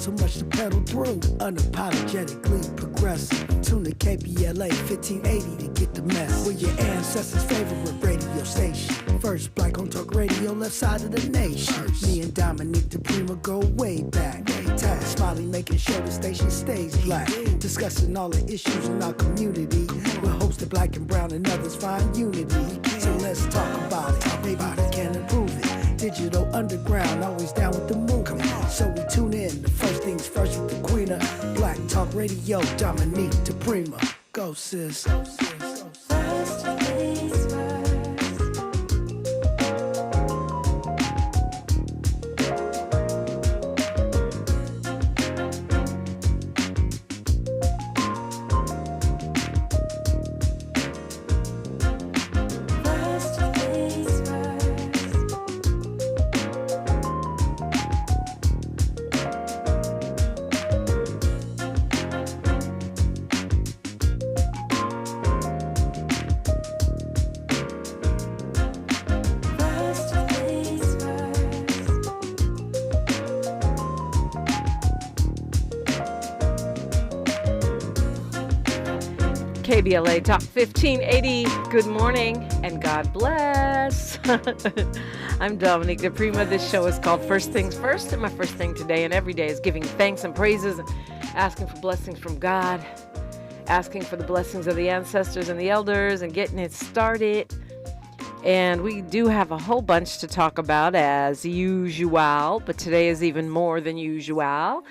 so much to pedal through. Unapologetically progressive. Tune to KBLA 1580 to get the mess. We're your ancestors' favorite radio station. First black on talk radio, left side of the nation. Me and Dominique DiPrima go way back. Tag smiling, making sure the station stays black. Discussing all the issues in our community. We're hosted black and brown and others find unity. So let's talk about it. Maybe we can improve it. Digital underground, always down with the movement. So we tune in. The first things first with the queen of Black Talk Radio, Dominique DiPrima. Go sis. KBLA Talk 1580. Good morning and God bless. I'm Dominique DiPrima. This show is called First Things First, and my first thing today and every day is giving thanks and praises, asking for blessings from God, asking for the blessings of the ancestors and the elders, and getting it started. And we do have a whole bunch to talk about as usual, but today is even more than usual.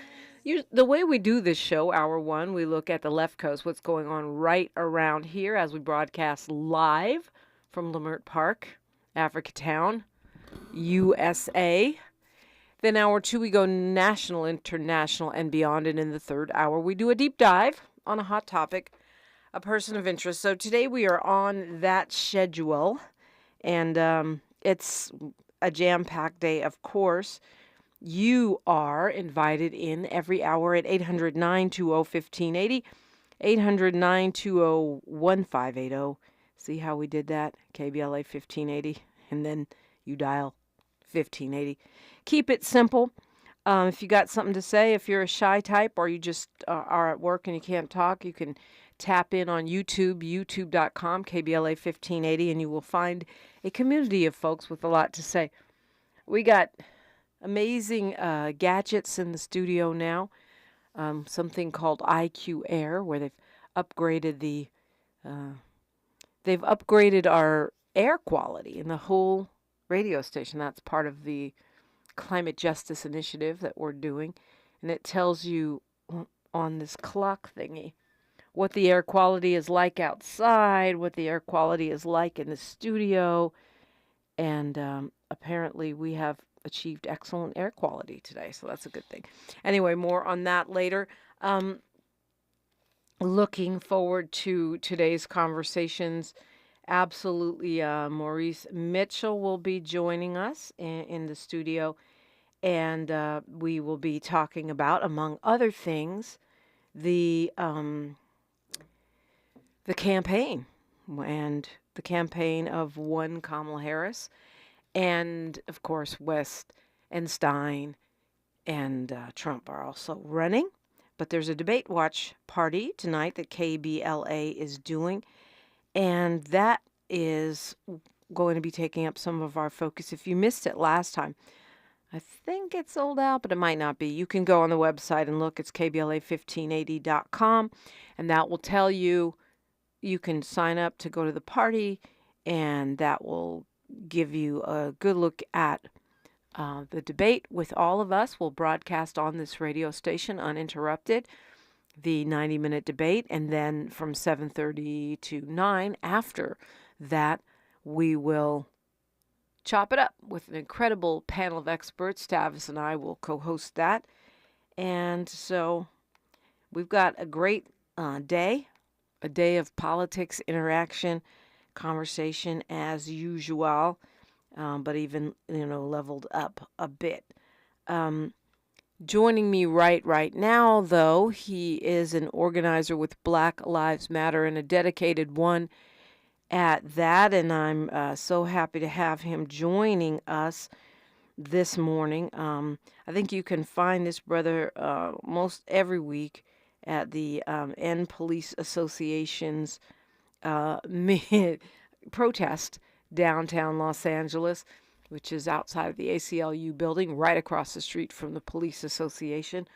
The way we do this show, hour one, we look at the left coast, what's going on right around here as we broadcast live from Leimert Park, Africatown, USA. Then hour two, we go national, international, and beyond. And in the third hour, we do a deep dive on a hot topic, a person of interest. So today we are on that schedule, and it's a jam-packed day, of course. You are invited in every hour at 800-920-1580, 800-920-1580. See how we did that? KBLA 1580, and then you dial 1580. Keep it simple. If you got something to say, if you're a shy type or you just are at work and you can't talk, you can tap in on YouTube, youtube.com, KBLA 1580, and you will find a community of folks with a lot to say. We got amazing gadgets in the studio now. Something called IQ Air, where they've upgraded our air quality in the whole radio station. That's part of the climate justice initiative that we're doing, and it tells you on this clock thingy what the air quality is like outside, what the air quality is like in the studio, and apparently we have achieved excellent air quality today, so that's a good thing. Anyway, more on that later. Looking forward to today's conversations. Absolutely, Maurice Mitchell will be joining us in the studio, and we will be talking about, among other things, the campaign of one Kamala Harris. And, of course, West and Stein and Trump are also running. But there's a debate watch party tonight that KBLA is doing. And that is going to be taking up some of our focus. If you missed it last time, I think it's sold out, but it might not be. You can go on the website and look. It's KBLA1580.com. And that will tell you can sign up to go to the party. And that will give you a good look at the debate with all of us. We'll broadcast on this radio station uninterrupted, the 90-minute debate, and then from 7:30 to 9 after that, we will chop it up with an incredible panel of experts. Tavis and I will co-host that. And so we've got a great day, a day of politics, interaction, conversation as usual, but even leveled up a bit. Joining me right now, though, he is an organizer with Black Lives Matter and a dedicated one at that, and I'm so happy to have him joining us. this morning. I think you can find this brother most every week at the End Police Association's protest downtown Los Angeles, which is outside of the ACLU building, right across the street from the Police Association.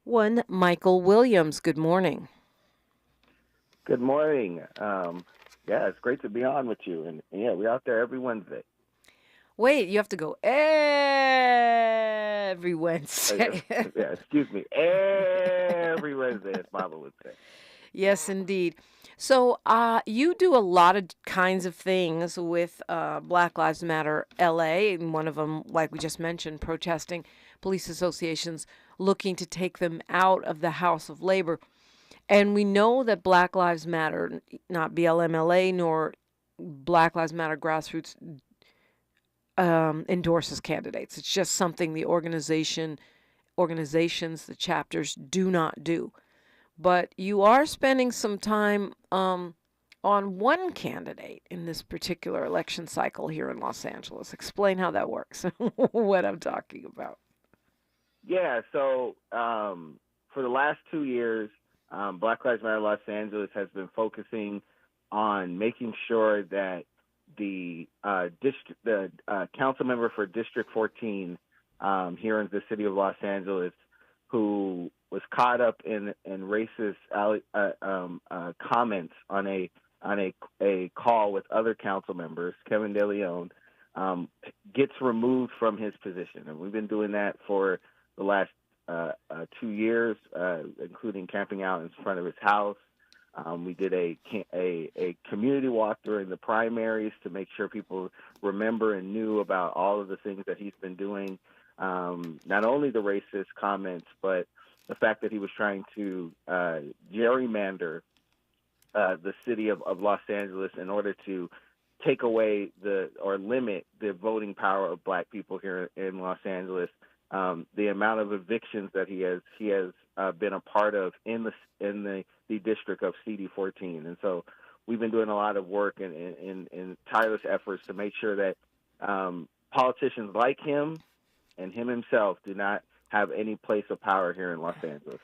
One Michael Williams, good morning. Good morning. Yeah, it's great to be on with you. And yeah, we're out there every Wednesday. Wait, you have to go every Wednesday. Yeah, excuse me. Every Wednesday, as Mama would say. Yes, indeed. So you do a lot of kinds of things with Black Lives Matter LA, and one of them, like we just mentioned, protesting police associations looking to take them out of the House of Labor. And we know that Black Lives Matter, not BLMLA, nor Black Lives Matter grassroots endorses candidates. It's just something the organizations, the chapters do not do. But you are spending some time on one candidate in this particular election cycle here in Los Angeles. Explain how that works, what I'm talking about. Yeah, so for the last 2 years, Black Lives Matter Los Angeles has been focusing on making sure that the council member for District 14 here in the city of Los Angeles, who was caught up in racist comments on a call with other council members, Kevin DeLeon, gets removed from his position, and we've been doing that for the last 2 years, including camping out in front of his house. We did a community walk during the primaries to make sure people remember and knew about all of the things that he's been doing. Not only the racist comments, but the fact that he was trying to gerrymander the city of Los Angeles in order to take away or limit the voting power of Black people here in Los Angeles. The amount of evictions that he has been a part of in the district of CD14, and so we've been doing a lot of work in tireless efforts to make sure that politicians like him and him himself do not have any place of power here in Los Angeles.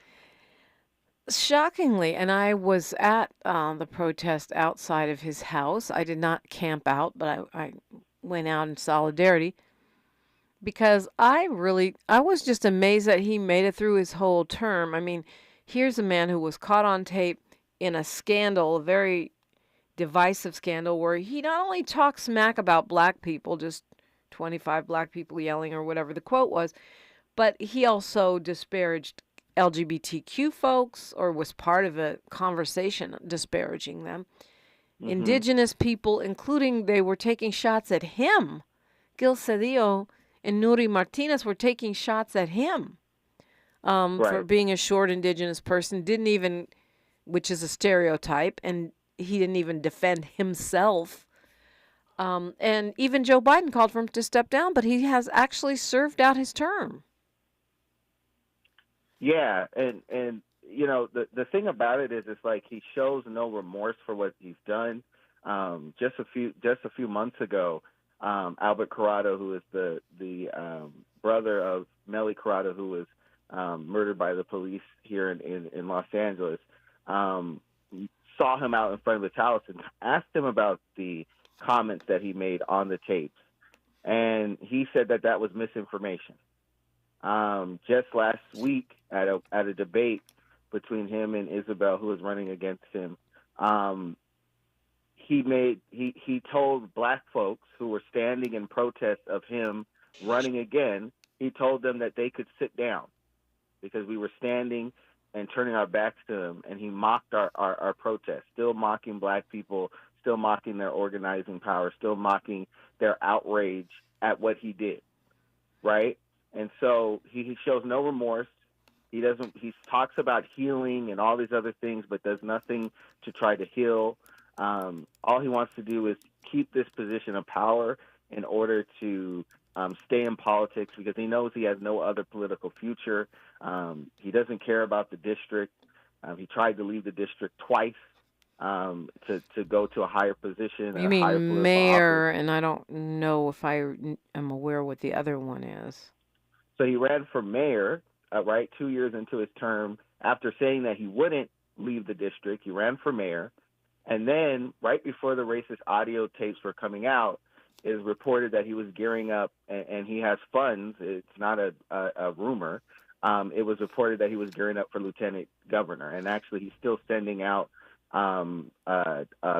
Shockingly, and I was at the protest outside of his house. I did not camp out, but I went out in solidarity because I was just amazed that he made it through his whole term. I mean, here's a man who was caught on tape in a scandal, a very divisive scandal, where he not only talked smack about Black people, just 25 Black people yelling or whatever the quote was, but he also disparaged LGBTQ folks, or was part of a conversation disparaging them. Mm-hmm. Indigenous people, including, they were taking shots at him. Gil Cedillo and Nuri Martinez were taking shots at him for being a short Indigenous person, which is a stereotype, and he didn't even defend himself. And even Joe Biden called for him to step down, but he has actually served out his term. Yeah, and you know, the thing about it is, it's like he shows no remorse for what he's done. Just a few months ago, Albert Corrado, who is the brother of Melly Corrado, who was murdered by the police here in Los Angeles, saw him out in front of his house and asked him about the comments that he made on the tapes, and he said that was misinformation. Just last week at a debate between him and Isabel, who was running against him, he told Black folks who were standing in protest of him running again, he told them that they could sit down because we were standing and turning our backs to him, and he mocked our protest, still mocking Black people, still mocking their organizing power, still mocking their outrage at what he did, right? And so he shows no remorse. He talks about healing and all these other things, but does nothing to try to heal. All he wants to do is keep this position of power in order to stay in politics, because he knows he has no other political future. He doesn't care about the district. He tried to leave the district twice to go to a higher position. You mean mayor, and I don't know if I am aware what the other one is. So he ran for mayor, right, 2 years into his term. After saying that he wouldn't leave the district, he ran for mayor. And then right before the racist audio tapes were coming out, it is reported that he was gearing up, and he has funds. It's not a rumor. It was reported that he was gearing up for lieutenant governor. And actually, he's still sending out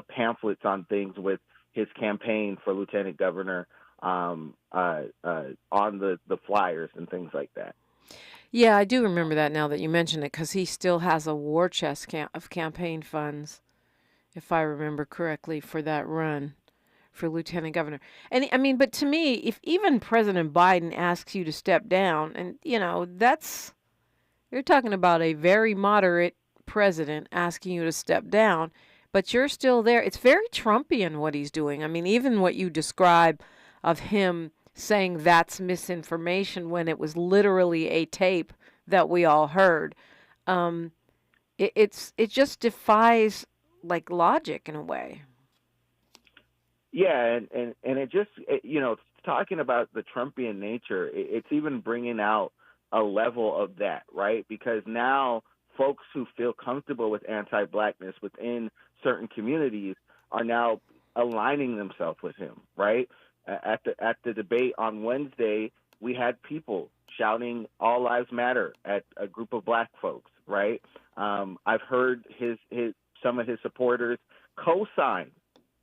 pamphlets on things with his campaign for lieutenant governor on the flyers and things like that. Yeah, I do remember that now that you mention it, because he still has a war chest of campaign funds, if I remember correctly, for that run for lieutenant governor. And I mean, but to me, if even President Biden asks you to step down, and you're talking about a very moderate president asking you to step down, but you're still there. It's very Trumpian what he's doing. I mean, even what you describe of him saying that's misinformation when it was literally a tape that we all heard. It just defies logic in a way. Yeah, and it just talking about the Trumpian nature, it's even bringing out a level of that, right? Because now folks who feel comfortable with anti-Blackness within certain communities are now aligning themselves with him, right? At the debate on Wednesday, we had people shouting "All Lives Matter" at a group of Black folks, right? I've heard some of his supporters co-sign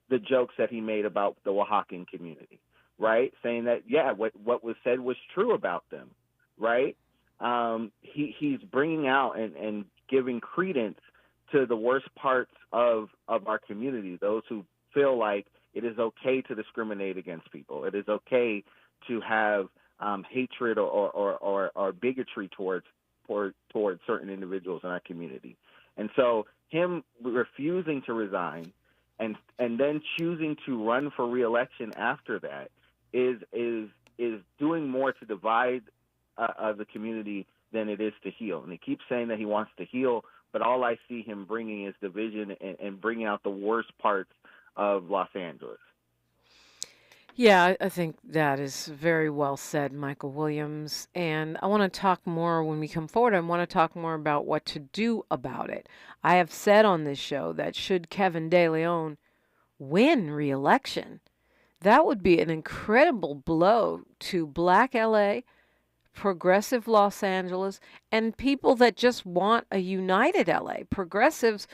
the jokes that he made about the Oaxacan community, right? Saying that, what was said was true about them, right? He's bringing out and giving credence to the worst parts of our community, those who feel like it is okay to discriminate against people. It is okay to have hatred or bigotry towards certain individuals in our community. And so him refusing to resign and then choosing to run for re-election after that is doing more to divide the community than it is to heal. And he keeps saying that he wants to heal, but all I see him bringing is division and bringing out the worst parts of Los Angeles. Yeah, I think that is very well said, Michael Williams. And I want to talk more when we come forward. I want to talk more about what to do about it. I have said on this show that should Kevin DeLeon win re-election, that would be an incredible blow to Black LA, progressive Los Angeles, and people that just want a united LA. Progressives,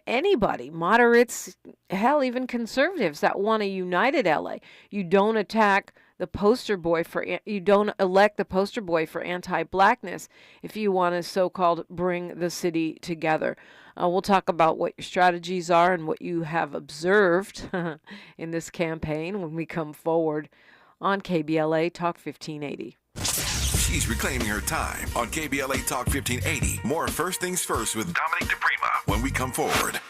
anybody, moderates, hell, even conservatives that want a united LA. You don't attack the poster boy you don't elect the poster boy for anti-Blackness if you want to so-called bring the city together. We'll talk about what your strategies are and what you have observed in this campaign when we come forward on KBLA Talk 1580. She's reclaiming her time on KBLA Talk 1580. More First Things First with Dominique DiPrima when we come forward.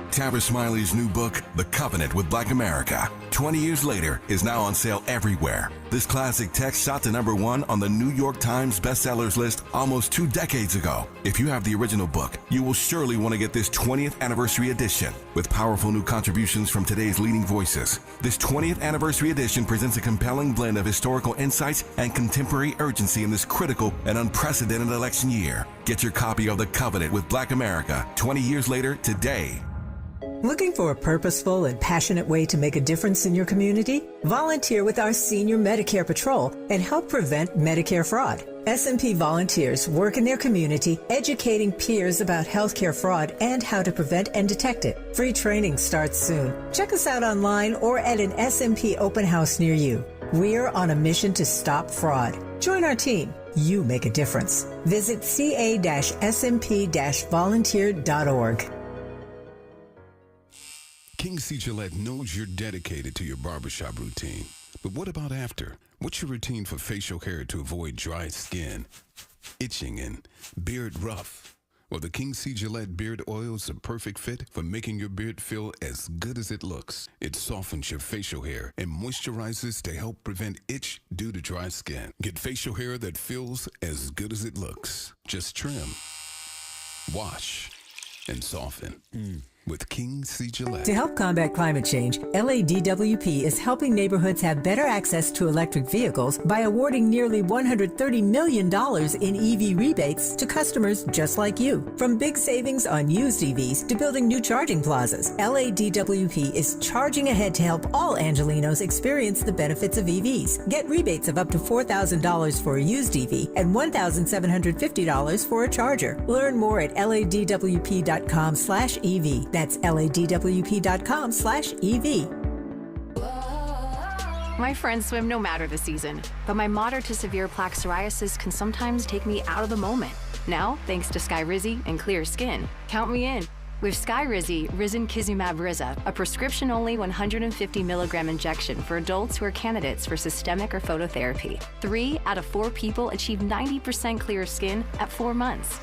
Tabitha Smiley's new book, The Covenant with Black America, 20 years later, is now on sale everywhere. This classic text shot to #1 on the New York Times bestsellers list almost 2 decades ago. If you have the original book, you will surely want to get this 20th anniversary edition with powerful new contributions from today's leading voices. This 20th anniversary edition presents a compelling blend of historical insights and contemporary urgency in this critical and unprecedented election year. Get your copy of The Covenant with Black America, 20 years later today. Looking for a purposeful and passionate way to make a difference in your community? Volunteer with our Senior Medicare Patrol and help prevent Medicare fraud. S&P volunteers work in their community educating peers about healthcare fraud and how to prevent and detect it. Free training starts soon. Check us out online or at an S&P open house near you. We're on a mission to stop fraud. Join our team. You make a difference. Visit ca-smp-volunteer.org. King C. Gillette knows you're dedicated to your barbershop routine. But what about after? What's your routine for facial hair to avoid dry skin, itching, and beard rough? Well, the King C. Gillette Beard Oil is a perfect fit for making your beard feel as good as it looks. It softens your facial hair and moisturizes to help prevent itch due to dry skin. Get facial hair that feels as good as it looks. Just trim, wash, and soften. with King C. Gillette. To help combat climate change, LADWP is helping neighborhoods have better access to electric vehicles by awarding nearly $130 million in EV rebates to customers just like you. From big savings on used EVs to building new charging plazas, LADWP is charging ahead to help all Angelenos experience the benefits of EVs. Get rebates of up to $4,000 for a used EV and $1,750 for a charger. Learn more at ladwp.com/EV. That's ladwp.com/EV. My friends swim no matter the season, but my moderate to severe plaque psoriasis can sometimes take me out of the moment. Now, thanks to Skyrizi and clear skin, count me in. With Skyrizi, Risankizumab Riza, a prescription-only 150 milligram injection for adults who are candidates for systemic or phototherapy. 3 out of 4 people achieve 90% clear skin at 4 months.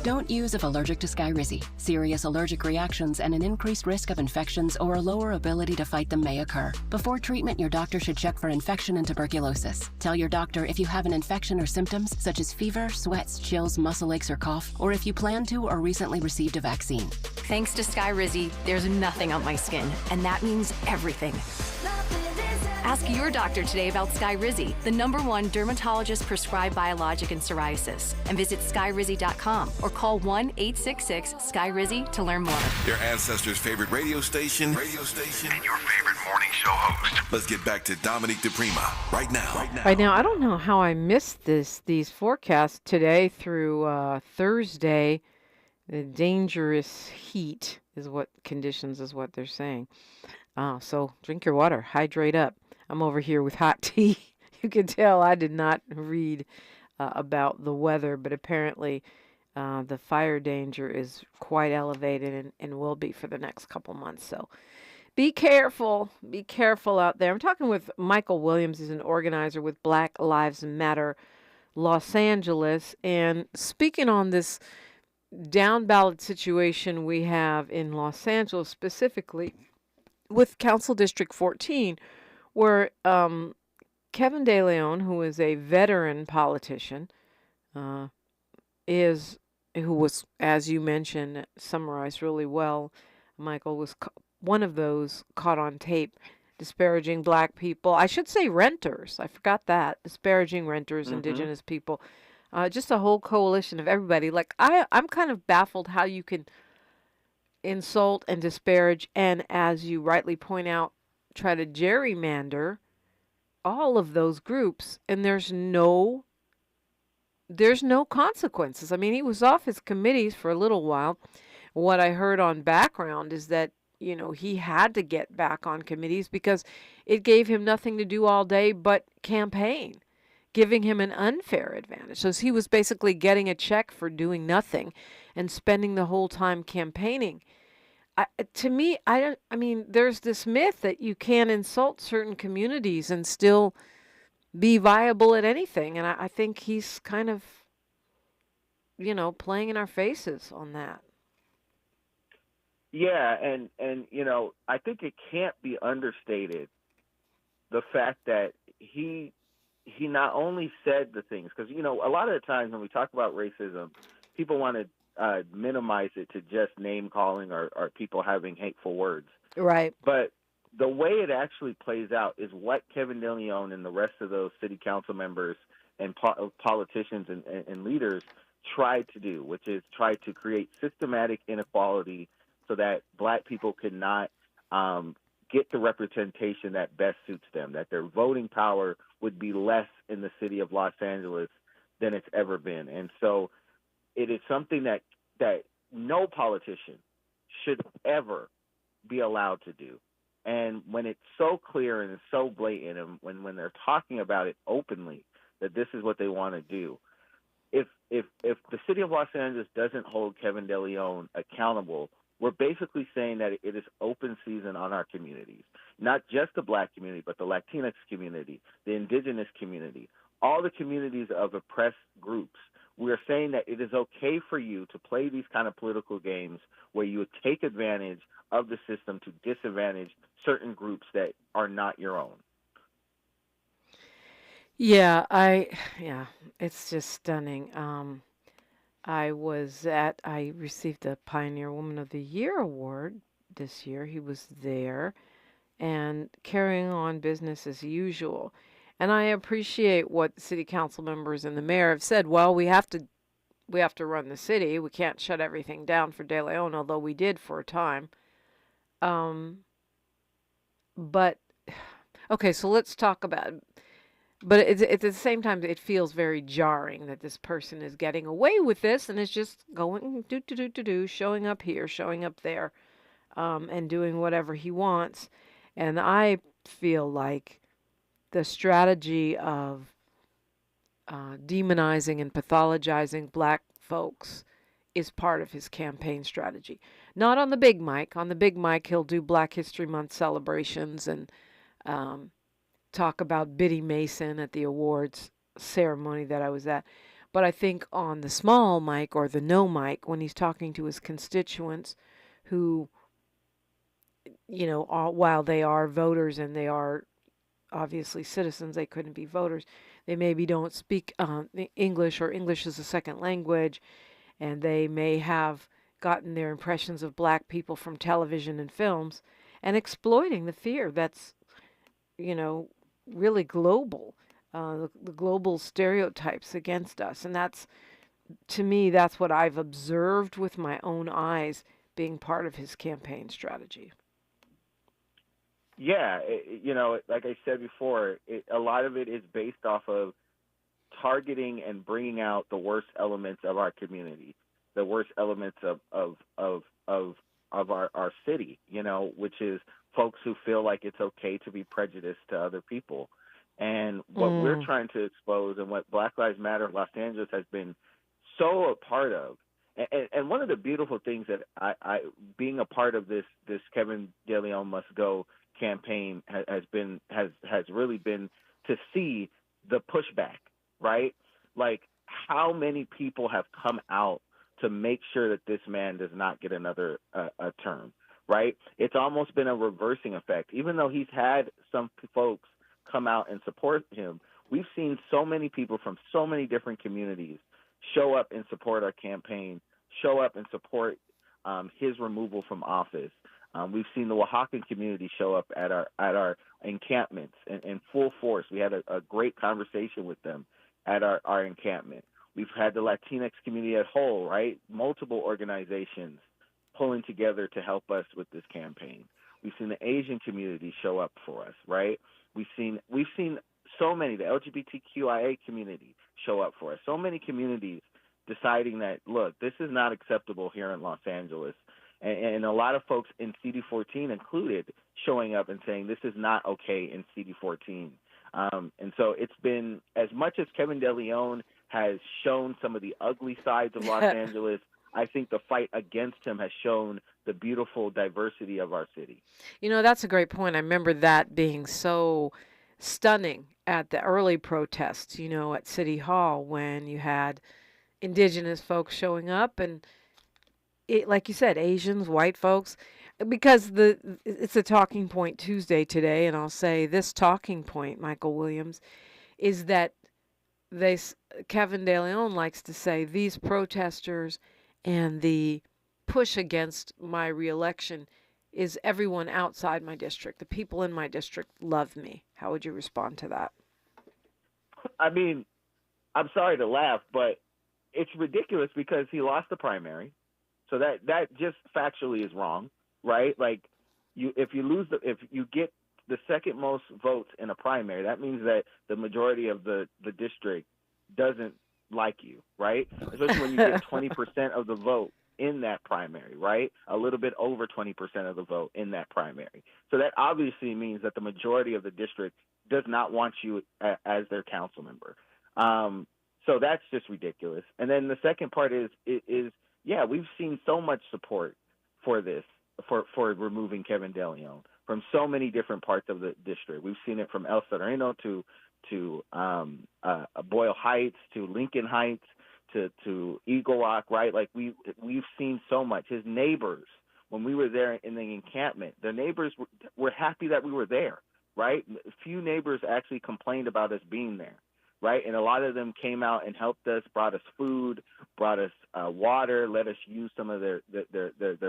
Don't use if allergic to Skyrizi. Serious allergic reactions and an increased risk of infections or a lower ability to fight them may occur. Before treatment, your doctor should check for infection and tuberculosis. Tell your doctor if you have an infection or symptoms such as fever, sweats, chills, muscle aches, or cough, or if you plan to or recently received a vaccine. Thanks to Skyrizi, there's nothing on my skin, and that means everything. Ask your doctor today about Skyrizi, the #1 dermatologist-prescribed biologic in psoriasis, and visit skyrizi.com or call 1-866-SKYRIZI to learn more. Your ancestors' favorite radio station, and your favorite morning show host. Let's get back to Dominique DiPrima right now. Right now, I don't know how I missed these forecasts today through Thursday. The dangerous heat is what they're saying. So drink your water, hydrate up. I'm over here with hot tea. You can tell I did not read about the weather, but apparently the fire danger is quite elevated and will be for the next couple months. So be careful. Be careful out there. I'm talking with Michael Williams. He's an organizer with Black Lives Matter Los Angeles. And speaking on this down ballot situation we have in Los Angeles, specifically with Council District 14, where Kevin DeLeon, who is a veteran politician, who was, as you mentioned, summarized really well, Michael, was one of those caught on tape disparaging black people. I should say renters. I forgot that. Disparaging renters, indigenous people. Just a whole coalition of everybody. Like, I'm kind of baffled how you can insult and disparage and, as you rightly point out, try to gerrymander all of those groups, and there's no consequences. I mean, he was off his committees for a little while. What I heard on background is that, he had to get back on committees because it gave him nothing to do all day but campaign, giving him an unfair advantage. So he was basically getting a check for doing nothing and spending the whole time campaigning. To me, there's this myth that you can't insult certain communities and still be viable at anything. And I think he's kind of, playing in our faces on that. Yeah, and I think it can't be understated, the fact that he not only said the things, because, a lot of the times when we talk about racism, people want to minimize it to just name calling or people having hateful words. Right. But the way it actually plays out is what Kevin DeLeon and the rest of those city council members and politicians and leaders tried to do, which is try to create systematic inequality so that black people could not get the representation that best suits them, that their voting power would be less in the city of Los Angeles than it's ever been. And so it is something that no politician should ever be allowed to do. And when it's so clear and it's so blatant, and when they're talking about it openly, that this is what they want to do, if the city of Los Angeles doesn't hold Kevin DeLeon accountable, we're basically saying that it is open season on our communities, not just the black community, but the Latinx community, the indigenous community, all the communities of oppressed groups. We're saying that it is okay for you to play these kind of political games where you would take advantage of the system to disadvantage certain groups that are not your own. Yeah, it's just stunning. I received the Pioneer Woman of the Year award this year. He was there and carrying on business as usual. And I appreciate what the city council members and the mayor have said. Well, we have to run the city. We can't shut everything down for DeLeon, although we did for a time. But okay, so let's talk about it. But it's at the same time, it feels very jarring that this person is getting away with this and is just going showing up here, showing up there, and doing whatever he wants. And I feel like the strategy of demonizing and pathologizing black folks is part of his campaign strategy. Not on the big mic. On the big mic, he'll do Black History Month celebrations and talk about Biddy Mason at the awards ceremony that I was at. But I think on the small mic or the no mic, when he's talking to his constituents who, while they are voters and they are obviously citizens, they couldn't be voters. They maybe don't speak English or English as a second language, and they may have gotten their impressions of black people from television and films and exploiting the fear that's, really global, the global stereotypes against us. And to me, that's what I've observed with my own eyes being part of his campaign strategy. Yeah, like I said before, a lot of it is based off of targeting and bringing out the worst elements of our community, the worst elements of our city, which is folks who feel like it's okay to be prejudiced to other people. And what we're trying to expose and what Black Lives Matter Los Angeles has been so a part of, and one of the beautiful things that I being a part of this Kevin DeLeon Must Go campaign has really been to see the pushback, right? Like how many people have come out to make sure that this man does not get another term, right? It's almost been a reversing effect. Even though he's had some folks come out and support him, we've seen so many people from so many different communities show up and support our campaign, show up and support his removal from office. We've seen the Oaxacan community show up at our encampments in full force. We had a great conversation with them at our encampment. We've had the Latinx community at whole, right? Multiple organizations pulling together to help us with this campaign. We've seen the Asian community show up for us, right? We've seen so many, the LGBTQIA community show up for us. So many communities deciding that, look, this is not acceptable here in Los Angeles. And a lot of folks in CD14 included showing up and saying this is not okay in CD14. And so it's been, as much as Kevin DeLeon has shown some of the ugly sides of Los Angeles, I think the fight against him has shown the beautiful diversity of our city. That's a great point. I remember that being so stunning at the early protests, at City Hall when you had indigenous folks showing up and, like you said, Asians, white folks, because it's a talking point Tuesday today, and I'll say this talking point, Michael Williams, is that Kevin DeLeon likes to say these protesters and the push against my reelection is everyone outside my district. The people in my district love me. How would you respond to that? I mean, I'm sorry to laugh, but it's ridiculous because he lost the primary. So that just factually is wrong, right? Like if you get the second most votes in a primary, that means that the majority of the district doesn't like you, right? Especially when you get 20% of the vote in that primary, right? A little bit over 20% of the vote in that primary. So that obviously means that the majority of the district does not want you as their council member. So that's just ridiculous. And then the second part is yeah, we've seen so much support for this, for removing Kevin DeLeon from so many different parts of the district. We've seen it from El Sereno to Boyle Heights to Lincoln Heights to Eagle Rock, right? Like we've seen so much. His neighbors, when we were there in the encampment, the neighbors were happy that we were there, right? A few neighbors actually complained about us being there. right? And a lot of them came out and helped us, brought us food, brought us water, let us use some of their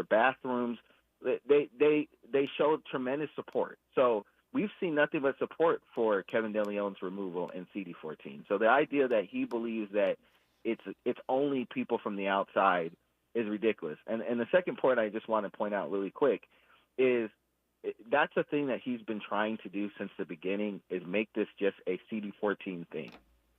bathrooms. They showed tremendous support. So we've seen nothing but support for Kevin DeLeon's removal in CD14. So the idea that he believes that it's only people from the outside is ridiculous. And the second point I just want to point out really quick is that's a thing that he's been trying to do since the beginning, is make this just a CD14 thing.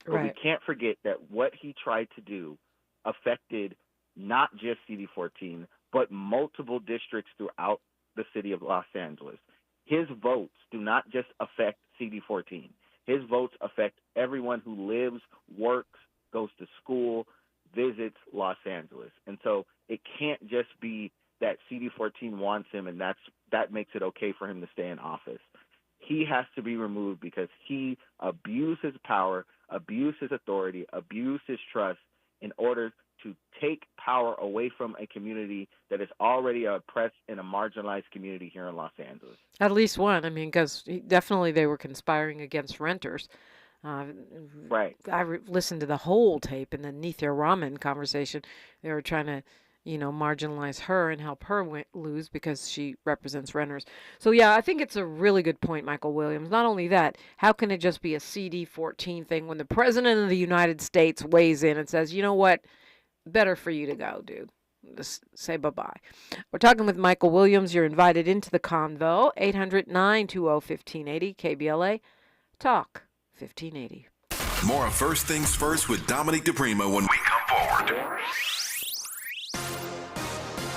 But Right. we can't forget that what he tried to do affected not just CD14, but multiple districts throughout the city of Los Angeles. His votes do not just affect CD14. His votes affect everyone who lives, works, goes to school, visits Los Angeles. And so it can't just be that CD14 wants him and that makes it okay for him to stay in office. He has to be removed because he abused his power, abused his authority, abused his trust in order to take power away from a community that is already a oppressed and a marginalized community here in Los Angeles. At least one. I mean, because definitely they were conspiring against renters. Right. I listened to the whole tape in the Nithya Raman conversation. They were trying to, marginalize her and help her lose because she represents renters. So, yeah, I think it's a really good point, Michael Williams. Not only that, how can it just be a CD14 thing when the President of the United States weighs in and says, you know what, better for you to go, dude. Just say bye-bye. We're talking with Michael Williams. You're invited into the convo. 800-920-1580, KBLA Talk 1580. More of First Things First with Dominique DiPrima when we come forward.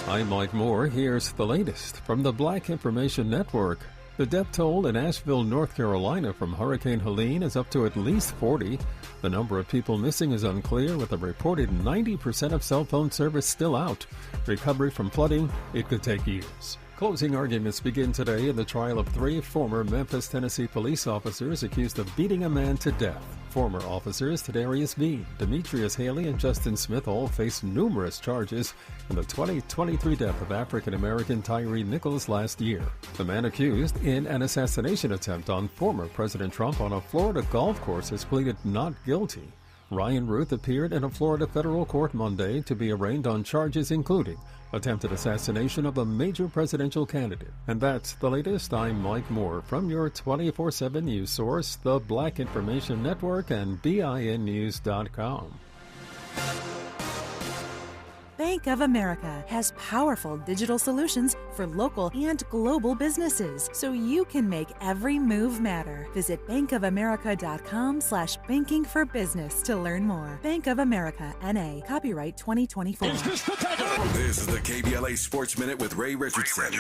I'm Mike Moore. Here's the latest from the Black Information Network. The death toll in Asheville, North Carolina from Hurricane Helene is up to at least 40. The number of people missing is unclear, with a reported 90% of cell phone service still out. Recovery from flooding, it could take years. Closing arguments begin today in the trial of 3 former Memphis, Tennessee police officers accused of beating a man to death. Former officers Tadarius V., Demetrius Haley, and Justin Smith all face numerous charges in the 2023 death of African-American Tyree Nichols last year. The man accused in an assassination attempt on former President Trump on a Florida golf course has pleaded not guilty. Ryan Ruth appeared in a Florida federal court Monday to be arraigned on charges including attempted assassination of a major presidential candidate. And that's the latest. I'm Mike Moore from your 24/7 news source, the Black Information Network and BINnews.com. Bank of America has powerful digital solutions for local and global businesses, so you can make every move matter. Visit bankofamerica.com/banking for business to learn more. Bank of America, N.A., copyright 2024. This is the KBLA Sports Minute with Ray Richardson.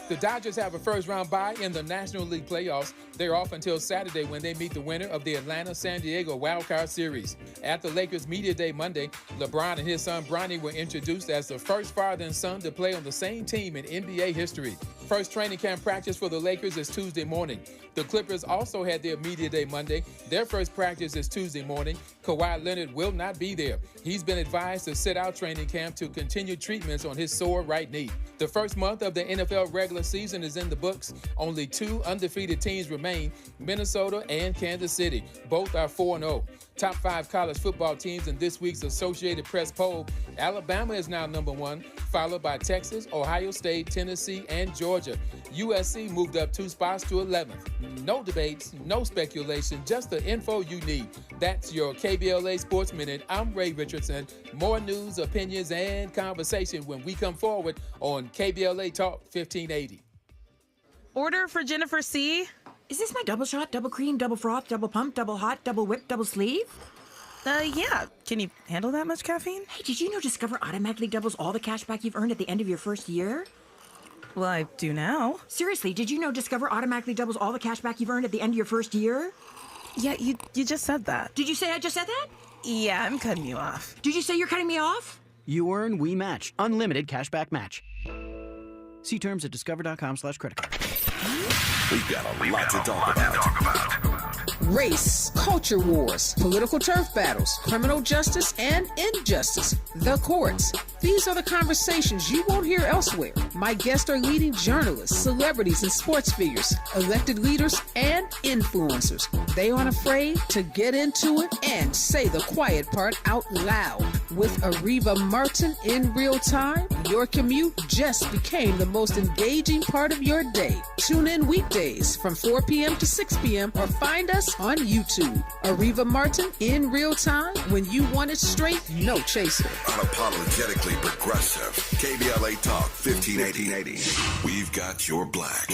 The Dodgers have a first-round bye in the National League playoffs. They're off until Saturday when they meet the winner of the Atlanta-San Diego Wildcard Series. At the Lakers Media Day Monday, LeBron and his son Bronny were introduced as the first father and son to play on the same team in NBA history. First training camp practice for the Lakers is Tuesday morning. The Clippers also had their Media Day Monday. Their first practice is Tuesday morning. Kawhi Leonard will not be there. He's been advised to sit out training camp to continue treatments on his sore right knee. The first month of the NFL regular season is in the books. Only 2 undefeated teams remain, Minnesota and Kansas City. Both are 4-0. Top 5 college football teams in this week's Associated Press poll. Alabama is now number 1, followed by Texas, Ohio State, Tennessee, and Georgia. USC moved up 2 spots to 11th. No debates, no speculation, just the info you need. That's your KBLA Sports Minute. I'm Ray Richardson. More news, opinions, and conversation when we come forward on KBLA Talk 1580. Order for Jennifer C. Is this my double shot, double cream, double froth, double pump, double hot, double whip, double sleeve? Yeah. Can you handle that much caffeine? Hey, did you know Discover automatically doubles all the cash back you've earned at the end of your first year? Well, I do now. Seriously, did you know Discover automatically doubles all the cash back you've earned at the end of your first year? Yeah, you just said that. Did you say I just said that? Yeah, I'm cutting you off. Did you say you're cutting me off? You earn, we match. Unlimited cashback match. See terms at discover.com/creditcard. We've got a lot to talk about. Race, culture wars, political turf battles, criminal justice and injustice, the courts. These are the conversations you won't hear elsewhere. My guests are leading journalists, celebrities, and sports figures, elected leaders, and influencers. They aren't afraid to get into it and say the quiet part out loud. With Ariva Martin in real time, your commute just became the most engaging part of your day. Tune in weekdays from 4 p.m. to 6 p.m. or find us on YouTube. Ariva Martin in real time, when you want it straight, no chaser. Unapologetically progressive. KBLA Talk 1580. We've got your black.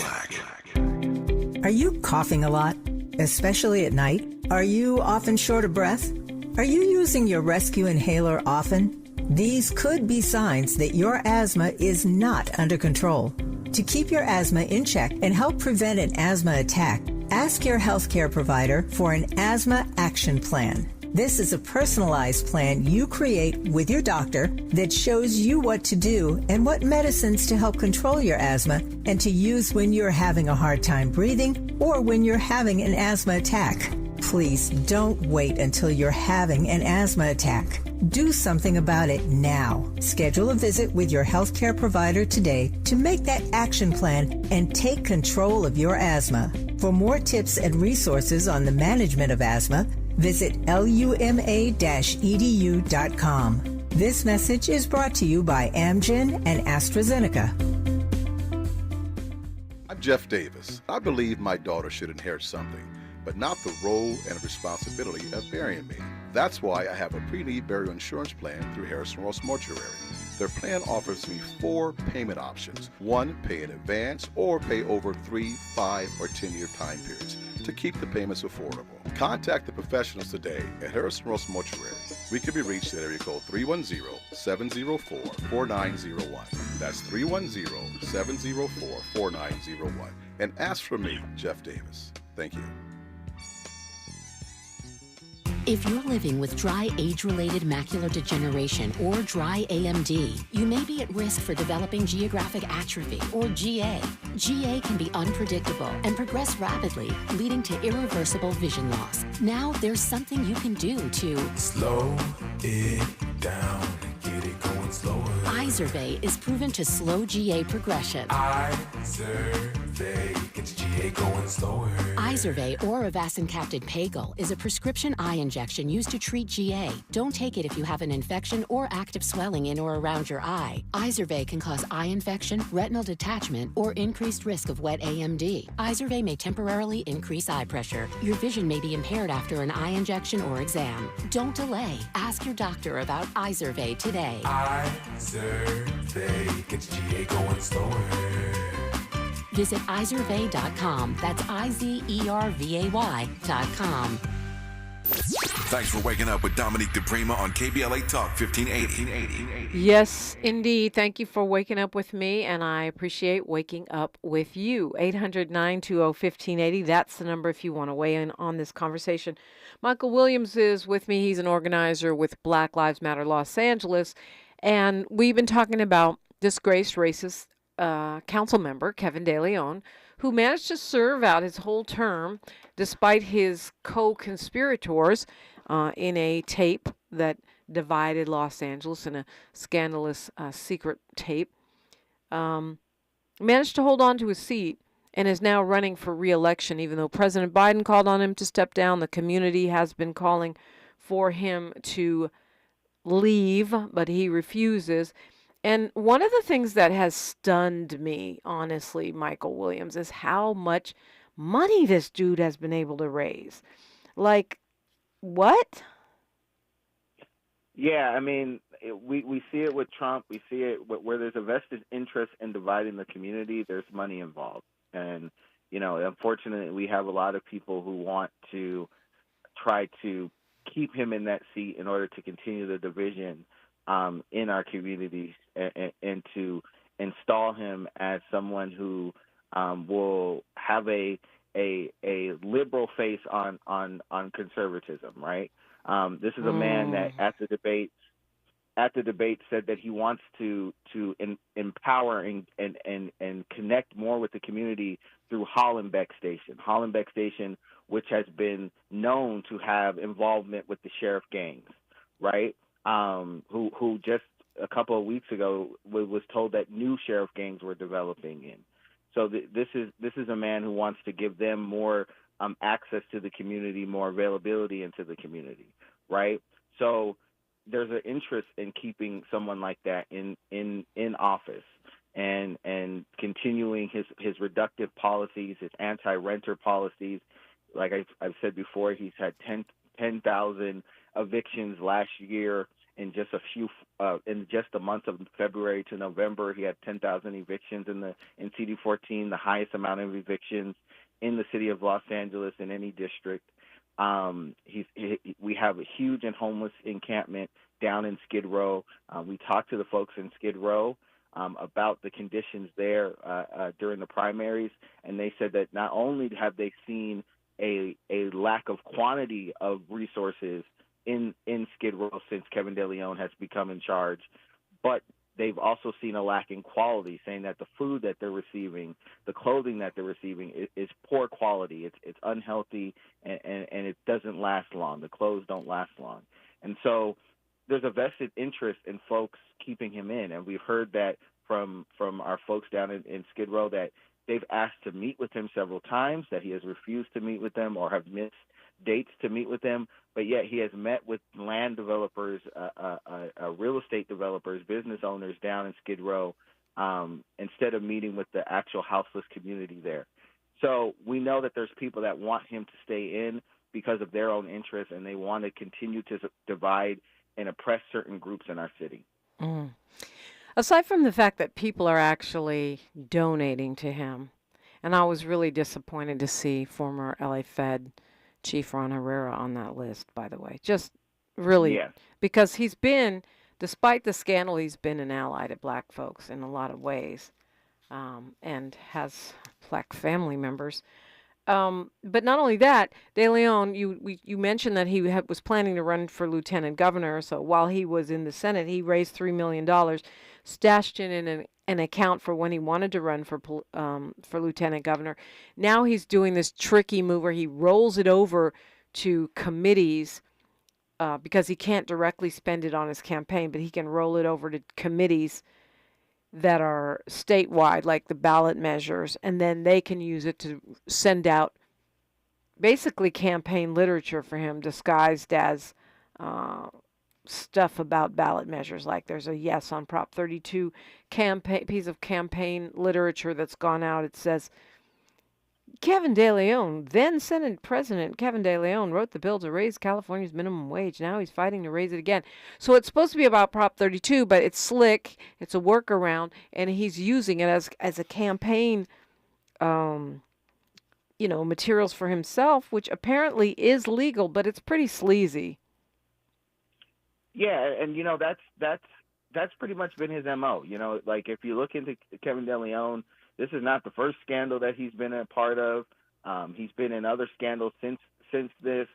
Are you coughing a lot, especially at night? Are you often short of breath? Are you using your rescue inhaler often? These could be signs that your asthma is not under control. To keep your asthma in check and help prevent an asthma attack, ask your healthcare provider for an asthma action plan. This is a personalized plan you create with your doctor that shows you what to do and what medicines to help control your asthma and to use when you're having a hard time breathing or when you're having an asthma attack. Please don't wait until you're having an asthma attack. Do something about it now. Schedule a visit with your healthcare provider today to make that action plan and take control of your asthma. For more tips and resources on the management of asthma, visit luma-edu.com. This message is brought to you by Amgen and AstraZeneca. I'm Jeff Davis. I believe my daughter should inherit something, but not the role and responsibility of burying me. That's why I have a pre-need burial insurance plan through Harrison Ross Mortuary. Their plan offers me 4 payment options. 1, pay in advance or pay over 3, 5, or 10-year time periods to keep the payments affordable. Contact the professionals today at Harrison Ross Mortuary. We can be reached at area code 310-704-4901. That's 310-704-4901. And ask for me, Jeff Davis. Thank you. If you're living with dry age-related macular degeneration or dry AMD, you may be at risk for developing geographic atrophy or GA. GA can be unpredictable and progress rapidly, leading to irreversible vision loss. Now there's something you can do to slow it down and get it going slower. Izervay is proven to slow GA progression. Izervay gets GA going slower. Izervay or avacincaptad pagel is a prescription eye injection used to treat GA. Don't take it if you have an infection or active swelling in or around your eye. Izervay can cause eye infection, retinal detachment, or increased risk of wet AMD. Izervay may temporarily increase eye pressure. Your vision may be impaired after an eye injection or exam. Don't delay. Ask your doctor about Izervay today. Izervay gets GA going slower. Visit Izervay.com. That's IZERVAY.com. Thanks for waking up with Dominique DiPrima on KBLA Talk 1580. Yes, indeed. Thank you for waking up with me, and I appreciate waking up with you. 800-920-1580. That's the number if you want to weigh in on this conversation. Michael Williams is with me. He's an organizer with Black Lives Matter Los Angeles, and we've been talking about disgraced racist council member Kevin DeLeon, who managed to serve out his whole term despite his co-conspirators in a tape that divided Los Angeles in a scandalous secret tape. Managed to hold on to his seat and is now running for re-election, even though President Biden called on him to step down. The community has been calling for him to leave, but he refuses. And one of the things that has stunned me, honestly, Michael Williams, is how much money this dude has been able to raise. Like, what? Yeah, I mean, we see it with Trump. We see it where there's a vested interest in dividing the community. There's money involved. And, you know, unfortunately, we have a lot of people who want to try to keep him in that seat in order to continue the division in our communities and to install him as someone who will have a liberal face on conservatism, right? This is a man that at the debate said that he wants to empower and connect more with the community through Hollenbeck Station, which has been known to have involvement with the sheriff gangs, right? Who just a couple of weeks ago was told that new sheriff gangs were developing in. So this is a man who wants to give them more access to the community, more availability into the community, right? So there's an interest in keeping someone like that in office and continuing his reductive policies, his anti-renter policies. Like I've said before, he's had 10,000 evictions last year. In just the month of February to November, he had 10,000 evictions in CD14, the highest amount of evictions in the city of Los Angeles in any district. We have a huge and homeless encampment down in Skid Row. We talked to the folks in Skid Row about the conditions there during the primaries, and they said that not only have they seen a lack of quantity of resources in Skid Row since Kevin DeLeon has become in charge, but they've also seen a lack in quality, saying that the food that they're receiving, the clothing that they're receiving is poor quality. It's unhealthy, and it doesn't last long. The clothes don't last long. And so there's a vested interest in folks keeping him in, and we've heard that from our folks down in Skid Row that they've asked to meet with him several times, that he has refused to meet with them or have missed dates to meet with them, but yet he has met with land developers, real estate developers, business owners down in Skid Row, instead of meeting with the actual houseless community there. So we know that there's people that want him to stay in because of their own interests, and they want to continue to divide and oppress certain groups in our city. Mm. Aside from the fact that people are actually donating to him, and I was really disappointed to see former LA Fed Chief Ron Herrera on that list, by the way. Just really, because he's been, despite the scandal, he's been an ally to black folks in a lot of ways, and has black family members. But not only that, DeLeon, you mentioned that he was planning to run for lieutenant governor. So while he was in the Senate, he raised $3 million, stashed it in an account for when he wanted to run for lieutenant governor. Now he's doing this tricky move where he rolls it over to committees because he can't directly spend it on his campaign, but he can roll it over to committees that are statewide, like the ballot measures, and then they can use it to send out basically campaign literature for him disguised as stuff about ballot measures. Like there's a yes on Prop 32 piece of campaign literature that's gone out. It says, Kevin DeLeon, then Senate President Kevin DeLeon, wrote the bill to raise California's minimum wage. Now he's fighting to raise it again. So it's supposed to be about Prop 32, but it's slick. It's a workaround, and he's using it as a campaign, materials for himself, which apparently is legal, but it's pretty sleazy. Yeah, and that's pretty much been his MO. Like if you look into Kevin DeLeon, this is not the first scandal that he's been a part of. He's been in other scandals since this.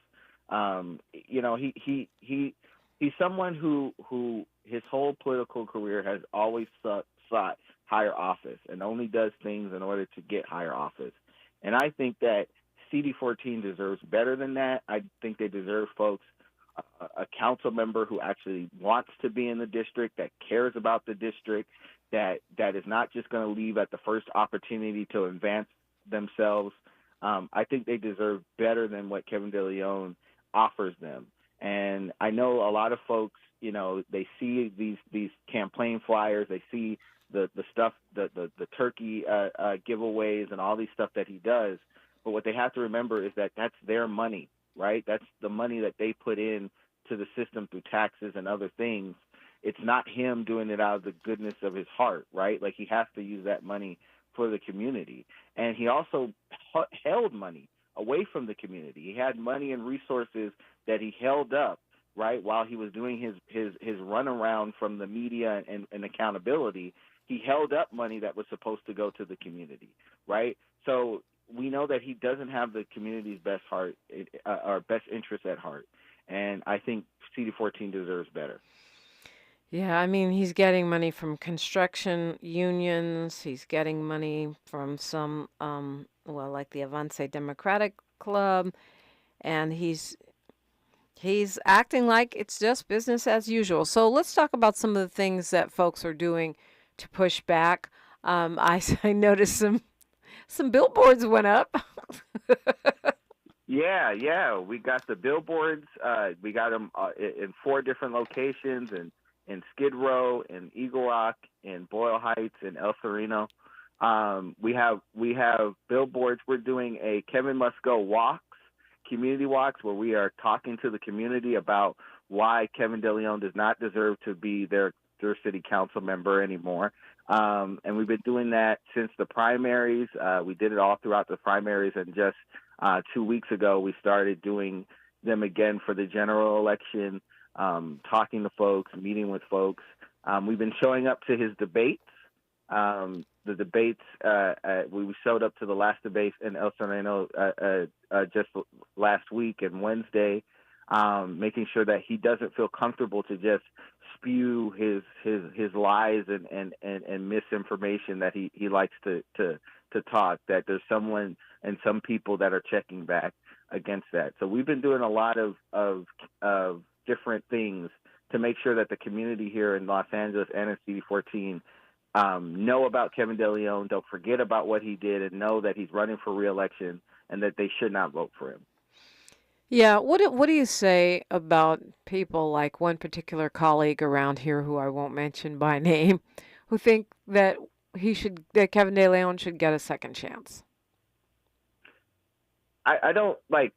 He's someone who his whole political career has always sought higher office and only does things in order to get higher office. And I think that CD14 deserves better than that. I think they deserve folks, a council member who actually wants to be in the district, that cares about the district, that is not just going to leave at the first opportunity to advance themselves. I think they deserve better than what Kevin DeLeon offers them. And I know a lot of folks, they see these campaign flyers, they see the stuff, the turkey giveaways and all these stuff that he does. But what they have to remember is that that's their money, right? That's the money that they put in to the system through taxes and other things. It's not him doing it out of the goodness of his heart, right? Like he has to use that money for the community. And he also held money away from the community. He had money and resources that he held up, right, while he was doing his runaround from the media and accountability. He held up money that was supposed to go to the community, right? So we know that he doesn't have the community's best interest at heart. And I think CD14 deserves better. Yeah, I mean, he's getting money from construction unions. He's getting money from some, like the Avance Democratic Club. And he's He's acting like it's just business as usual. So let's talk about some of the things that folks are doing to push back. I noticed some billboards went up. Yeah. We got the billboards. We got them in 4 different locations, in Skid Row, in Eagle Rock, in Boyle Heights, in El Sereno. We have billboards. We're doing a Kevin Must Go walks, community walks, where we are talking to the community about why Kevin DeLeon does not deserve to be their city council member anymore. And we've been doing that since the primaries. We did it all throughout the primaries, and just 2 weeks ago, we started doing them again for the general election, talking to folks, meeting with folks. We've been showing up to his debates. The debates, we showed up to the last debate in El Sereno just last week and Wednesday, making sure that he doesn't feel comfortable to just spew his lies and misinformation that he likes to talk, that there's someone and some people that are checking back against that. So we've been doing a lot of different things to make sure that the community here in Los Angeles and in CD14 know about Kevin DeLeon, don't forget about what he did, and know that he's running for re-election and that they should not vote for him. Yeah, what do you say about people like one particular colleague around here who I won't mention by name, who think that Kevin DeLeon should get a second chance? I don't like.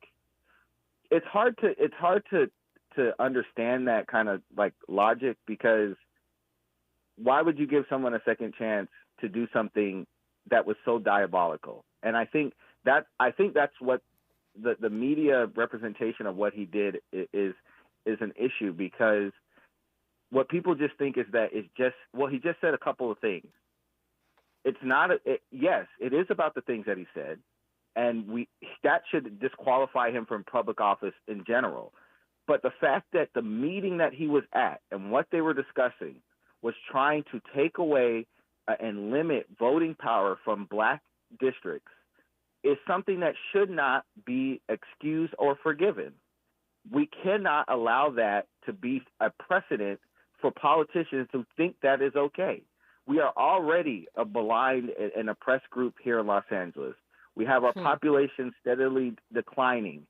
It's hard to understand that kind of like logic, because why would you give someone a second chance to do something that was so diabolical? And I think that's what the media representation of what he did is an issue, because what people just think is that it's just, well, he just said a couple of things. It's not, yes, it is about the things that he said, and that should disqualify him from public office in general. But the fact that the meeting that he was at and what they were discussing was trying to take away and limit voting power from black districts is something that should not be excused or forgiven. We cannot allow that to be a precedent for politicians to think that is okay. We are already a maligned and oppressed group here in Los Angeles. We have our population steadily declining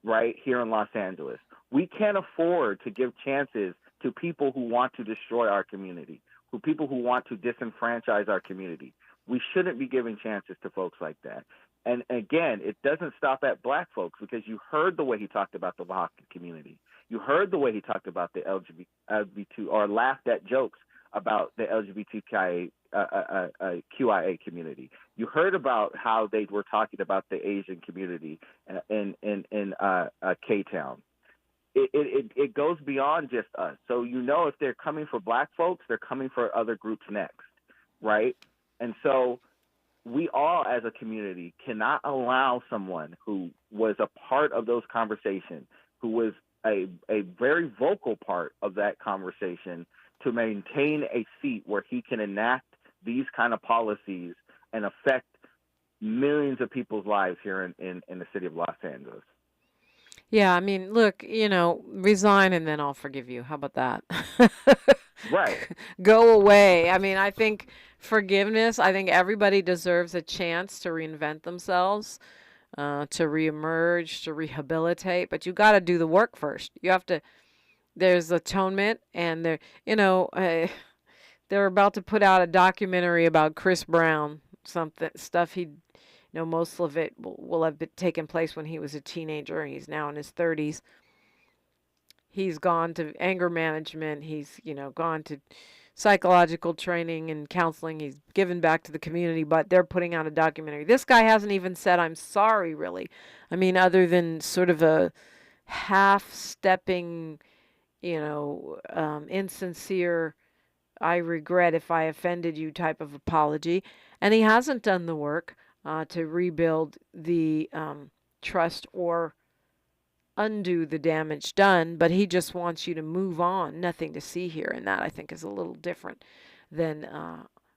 right here in Los Angeles. We can't afford to give chances to people who want to destroy our community, people who want to disenfranchise our community. We shouldn't be giving chances to folks like that. And again, it doesn't stop at black folks, because you heard the way he talked about the Oaxaca community. You heard the way he talked about the LGBT or laughed at jokes about the LGBTQIA community. You heard about how they were talking about the Asian community in K-Town. It goes beyond just us. So if they're coming for black folks, they're coming for other groups next, right? And so we all as a community cannot allow someone who was a part of those conversations, who was a very vocal part of that conversation, to maintain a seat where he can enact these kind of policies and affect millions of people's lives here in the city of Los Angeles. Yeah, I mean, look, resign and then I'll forgive you. How about that? Right. Go away. I mean, I think forgiveness, I think everybody deserves a chance to reinvent themselves, to reemerge, to rehabilitate, but you got to do the work first. You have to, there's atonement, and they're about to put out a documentary about Chris Brown, stuff he, most of it will have taken place when he was a teenager. He's now in his 30s. He's gone to anger management. He's, gone to psychological training and counseling. He's given back to the community, but they're putting out a documentary. This guy hasn't even said, I'm sorry, really. I mean, other than sort of a half-stepping, insincere, I regret if I offended you type of apology. And he hasn't done the work to rebuild the trust or undo the damage done, but he just wants you to move on. Nothing to see here, and that I think is a little different than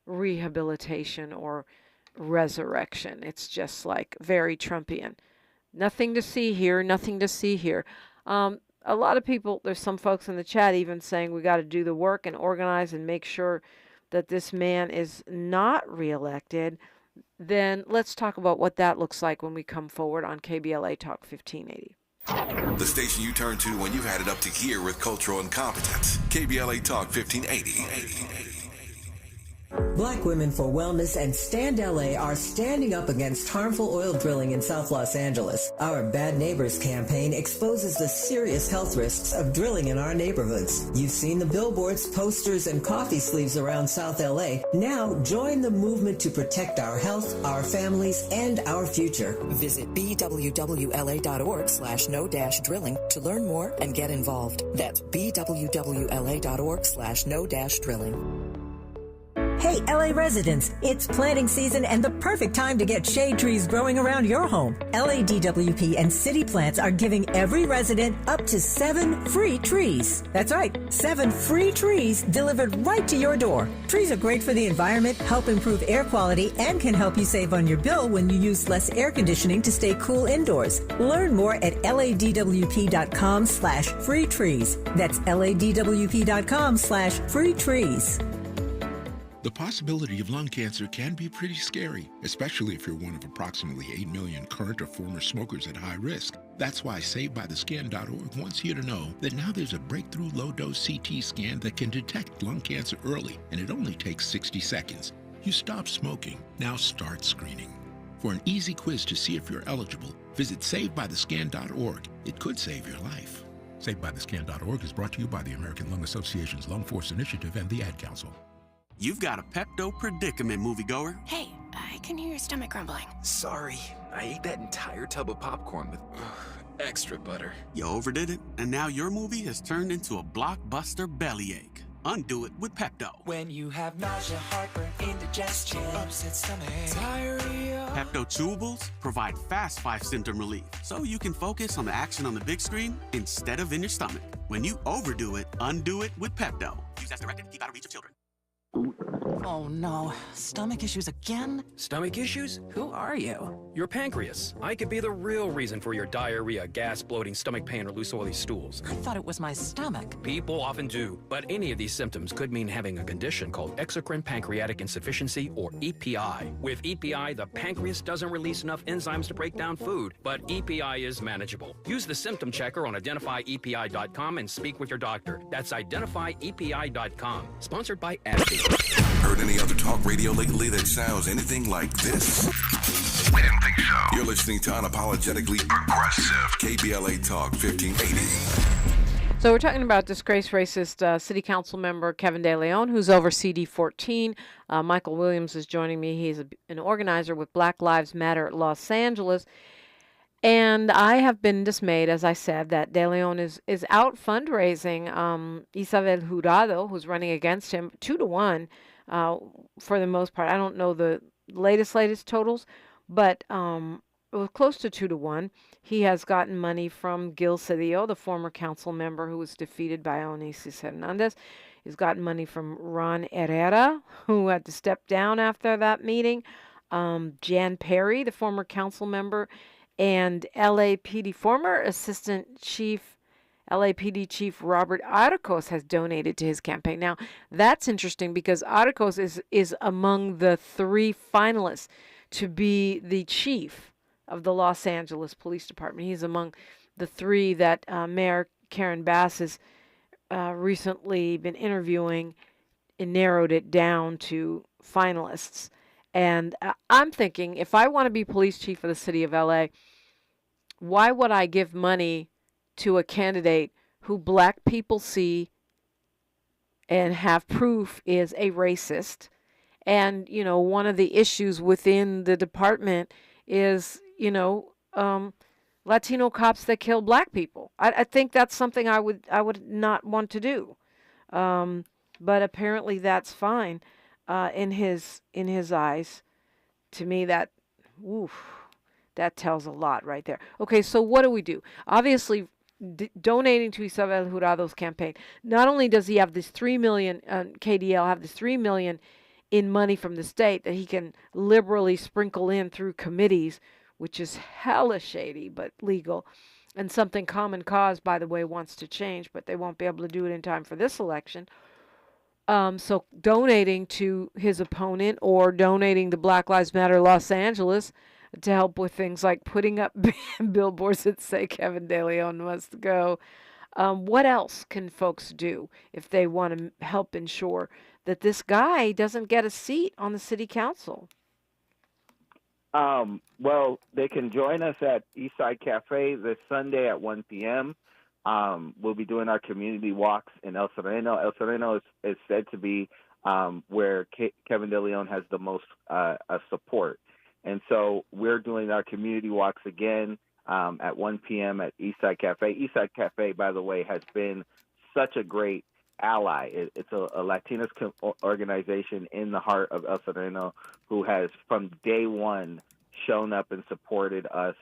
rehabilitation or resurrection. It's just like very Trumpian. Nothing to see here, nothing to see here. a lot of people, there's some folks in the chat even saying we got to do the work and organize and make sure that this man is not reelected. Then let's talk about what that looks like when we come forward on KBLA Talk 1580. The station you turn to when you've had it up to here with cultural incompetence. KBLA Talk 1580. Black Women for Wellness and Stand LA are standing up against harmful oil drilling in South Los Angeles. Our Bad Neighbors campaign exposes the serious health risks of drilling in our neighborhoods. You've seen the billboards, posters, and coffee sleeves around South LA. Now join the movement to protect our health, our families, and our future. Visit bwwla.org/no-drilling to learn more and get involved. That's bwwla.org/no-drilling. Hey, LA residents, it's planting season and the perfect time to get shade trees growing around your home. LADWP and City Plants are giving every resident up to 7 free trees. That's right, 7 free trees delivered right to your door. Trees are great for the environment, help improve air quality, and can help you save on your bill when you use less air conditioning to stay cool indoors. Learn more at ladwp.com/free trees. That's ladwp.com/free trees. The possibility of lung cancer can be pretty scary, especially if you're one of approximately 8 million current or former smokers at high risk. That's why SaveByTheScan.org wants you to know that now there's a breakthrough low-dose CT scan that can detect lung cancer early, and it only takes 60 seconds. You stop smoking, now start screening. For an easy quiz to see if you're eligible, visit SaveByTheScan.org. It could save your life. SaveByTheScan.org is brought to you by the American Lung Association's Lung Force Initiative and the Ad Council. You've got a Pepto predicament, moviegoer. Hey, I can hear your stomach grumbling. Sorry, I ate that entire tub of popcorn with extra butter. You overdid it, and now your movie has turned into a blockbuster bellyache. Undo it with Pepto. When you have nausea, heartburn, indigestion, upset stomach, diarrhea. Pepto chewables provide fast 5-symptom relief, so you can focus on the action on the big screen instead of in your stomach. When you overdo it, undo it with Pepto. Use as directed. Keep out of reach of children. Oh no, stomach issues again? Stomach issues? Who are you? Your pancreas. I could be the real reason for your diarrhea, gas, bloating, stomach pain, or loose oily stools. I thought it was my stomach. People often do, but any of these symptoms could mean having a condition called exocrine pancreatic insufficiency, or EPI. With EPI, the pancreas doesn't release enough enzymes to break down food, but EPI is manageable. Use the symptom checker on identifyepi.com and speak with your doctor. That's identifyepi.com. Sponsored by Airdate. Heard any other talk radio lately that sounds anything like this? We didn't think so. You're listening to Unapologetically Progressive, KBLA Talk 1580. So we're talking about disgraced racist City Council member Kevin DeLeon, who's over CD14. Michael Williams is joining me. He's an organizer with Black Lives Matter Los Angeles. And I have been dismayed, as I said, that DeLeon is out fundraising Isabel Jurado, who's running against him, 2-1 for the most part. I don't know the latest totals, but it was close to 2-1. He has gotten money from Gil Cedillo, the former council member who was defeated by Onassis Hernandez. He's gotten money from Ron Herrera, who had to step down after that meeting. Jan Perry, the former council member, and former Assistant Chief, LAPD Chief Robert Arcos has donated to his campaign. Now, that's interesting because Arcos is among the 3 finalists to be the chief of the Los Angeles Police Department. He's among the 3 that Mayor Karen Bass has recently been interviewing and narrowed it down to finalists. And I'm thinking, if I want to be police chief of the city of LA, why would I give money to a candidate who black people see and have proof is a racist? And, one of the issues within the department is, Latino cops that kill black people. I think that's something I would not want to do. But apparently that's fine. In his eyes. To me, that tells a lot right there. Okay, so what do we do? Obviously, donating to Isabel Jurado's campaign. Not only does he have this $3 million, KDL have this $3 million in money from the state that he can liberally sprinkle in through committees, which is hella shady but legal. and something Common Cause, by the way, wants to change, but they won't be able to do it in time for this election. So donating to his opponent or donating to Black Lives Matter Los Angeles to help with things like putting up billboards that say Kevin DeLeon must go. What else can folks do if they want to help ensure that this guy doesn't get a seat on the city council? Well, they can join us at Eastside Cafe this Sunday at 1 p.m. We'll be doing our community walks in El Sereno. El Sereno is said to be where Kevin DeLeon has the most support. And so we're doing our community walks again at 1 p.m. at Eastside Cafe. Eastside Cafe, by the way, has been such a great ally. It's a Latinos organization in the heart of El Sereno who has from day one shown up and supported us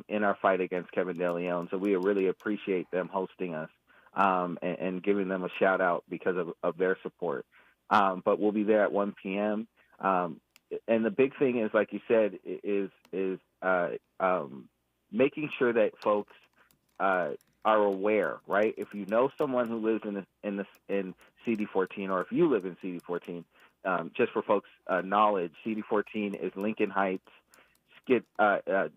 in our fight against Kevin DeLeon. So we really appreciate them hosting us and giving them a shout out because of their support. But we'll be there at 1 p.m. And the big thing is, like you said, is making sure that folks are aware, right? If you know someone who lives in CD14, or if you live in CD14, just for folks' knowledge, CD14 is Lincoln Heights,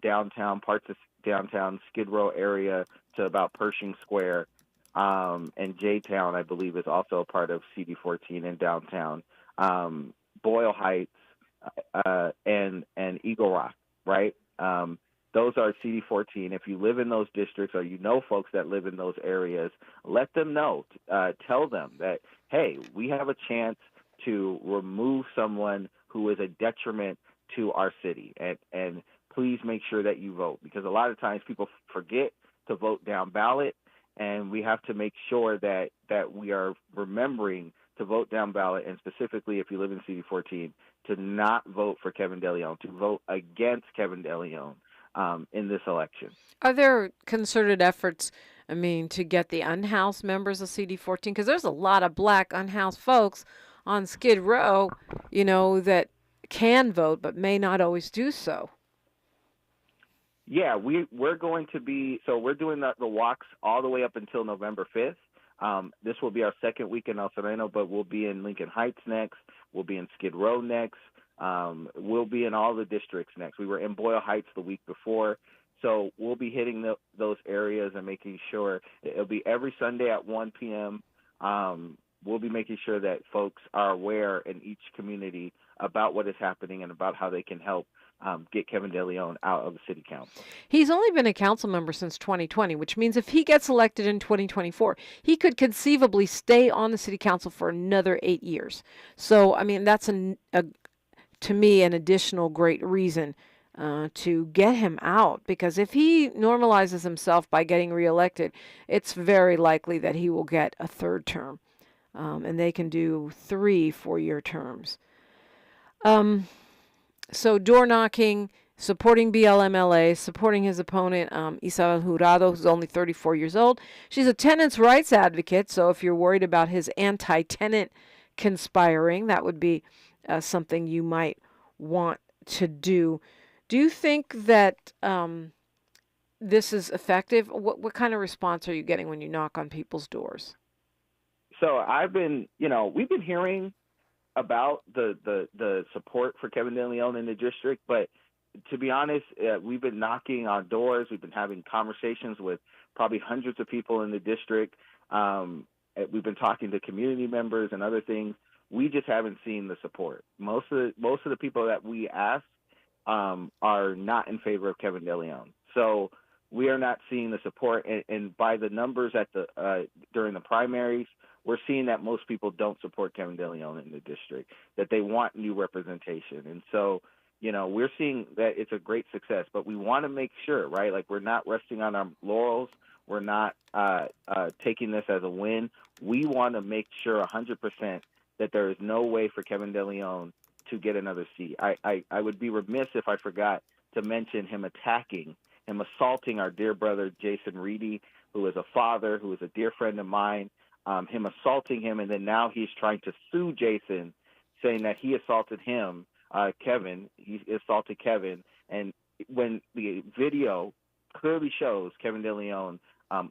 downtown, parts of downtown, Skid Row area to about Pershing Square, and J-Town, I believe, is also a part of CD14 in downtown. Boyle Heights and Eagle Rock, right? Those are CD14. If you live in those districts or you know folks that live in those areas, let them know. Tell them that, hey, we have a chance to remove someone who is a detriment to our city. And please make sure that you vote, because a lot of times people forget to vote down ballot, and we have to make sure that we are remembering to vote down ballot, and specifically if you live in CD14, to not vote for Kevin DeLeon, to vote against Kevin DeLeon in this election. Are there concerted efforts, to get the unhoused members of CD14? Because there's a lot of black unhoused folks on Skid Row, that can vote but may not always do so. Yeah, we're going to be, so we're doing the walks all the way up until November 5th. This will be our second week in El Sereno, but we'll be in Lincoln Heights next. We'll be in Skid Row next. We'll be in all the districts next. We were in Boyle Heights the week before. So we'll be hitting those areas and making sure it'll be every Sunday at 1 p.m. We'll be making sure that folks are aware in each community about what is happening and about how they can help get Kevin DeLeon out of the city council. He's only been a council member since 2020, which means if he gets elected in 2024, he could conceivably stay on the city council for another 8 years. So, that's to me an additional great reason to get him out, because if he normalizes himself by getting reelected, it's very likely that he will get a third term, and they can do 3 4-year terms. So door knocking, supporting BLMLA, supporting his opponent, Isabel Jurado, who's only 34 years old. She's a tenants' rights advocate, so if you're worried about his anti-tenant conspiring, that would be something you might want to do. Do you think that this is effective? What kind of response are you getting when you knock on people's doors? So we've been hearing about the support for Kevin DeLeon in the district, but to be honest, we've been knocking on doors. We've been having conversations with probably hundreds of people in the district. We've been talking to community members and other things. We just haven't seen the support. Most of the people that we asked are not in favor of Kevin DeLeon. So we are not seeing the support. And by the numbers at during the primaries, we're seeing that most people don't support Kevin DeLeon in the district, that they want new representation. And so, we're seeing that it's a great success, but we want to make sure, right? Like, we're not resting on our laurels. We're not taking this as a win. We want to make sure 100% that there is no way for Kevin DeLeon to get another seat. I would be remiss if I forgot to mention him assaulting our dear brother, Jason Reedy, who is a father, who is a dear friend of mine, him assaulting him, and then now he's trying to sue Jason, saying that he assaulted him, Kevin. He assaulted Kevin, and when the video clearly shows Kevin DeLeon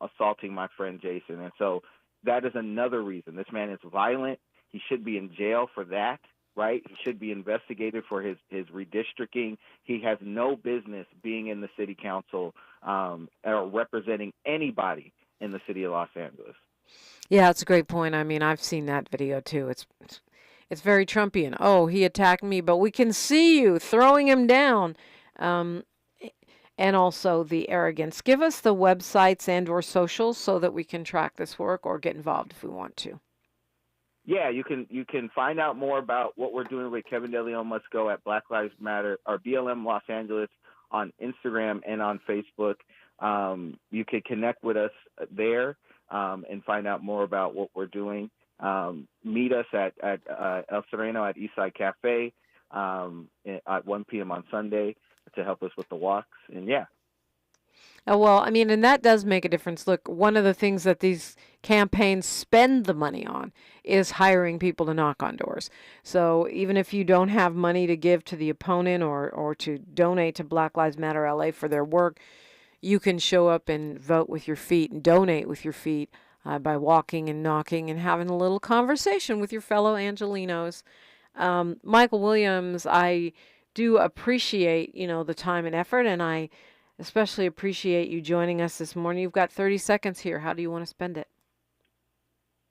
assaulting my friend Jason. And so that is another reason. This man is violent. He should be in jail for that, right? He should be investigated for his redistricting. He has no business being in the city council or representing anybody in the city of Los Angeles. Yeah, it's a great point. I mean, I've seen that video too. It's very Trumpian. Oh, he attacked me, but we can see you throwing him down. And also the arrogance. Give us the websites and or socials so that we can track this work or get involved if we want to. Yeah, you can find out more about what we're doing with Kevin DeLeon Must Go at Black Lives Matter or BLM Los Angeles on Instagram and on Facebook. You can connect with us there and find out more about what we're doing. Meet us at El Sereno at Eastside Cafe at 1 p.m. on Sunday to help us with the walks. And yeah. Oh, well, I mean, and that does make a difference. Look, one of the things that these campaigns spend the money on is hiring people to knock on doors. So even if you don't have money to give to the opponent or to donate to Black Lives Matter LA for their work, you can show up and vote with your feet and donate with your feet by walking and knocking and having a little conversation with your fellow Angelenos. Michael Williams, I do appreciate, the time and effort, and I especially appreciate you joining us this morning. You've got 30 seconds here. How do you want to spend it?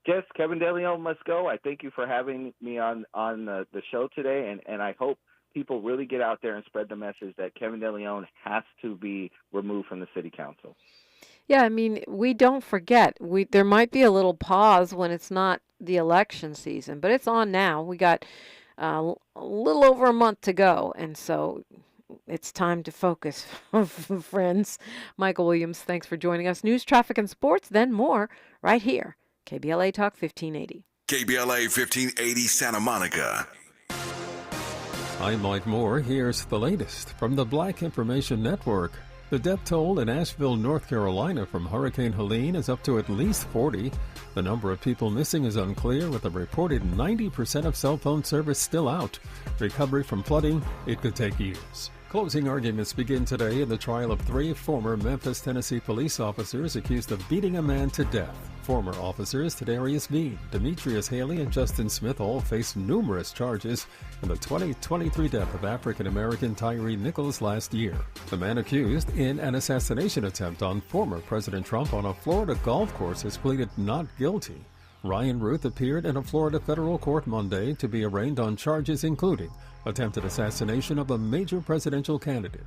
Yes, Kevin DeLeon Must Go. I thank you for having me on the show today, and I hope people really get out there and spread the message that Kevin DeLeon has to be removed from the city council. Yeah, I mean, we don't forget. There might be a little pause when it's not the election season, but it's on now. We got a little over a month to go, and so it's time to focus, friends. Michael Williams, thanks for joining us. News, traffic, and sports, then more right here. KBLA Talk 1580. KBLA 1580 Santa Monica. I'm Mike Moore. Here's the latest from the Black Information Network. The death toll in Asheville, North Carolina from Hurricane Helene is up to at least 40. The number of people missing is unclear, with a reported 90% of cell phone service still out. Recovery from flooding, it could take years. Closing arguments begin today in the trial of 3 former Memphis, Tennessee police officers accused of beating a man to death. Former officers Tadarius Bean, Demetrius Haley, and Justin Smith all face numerous charges in the 2023 death of African-American Tyree Nichols last year. The man accused in an assassination attempt on former President Trump on a Florida golf course has pleaded not guilty. Ryan Ruth appeared in a Florida federal court Monday to be arraigned on charges including attempted assassination of a major presidential candidate,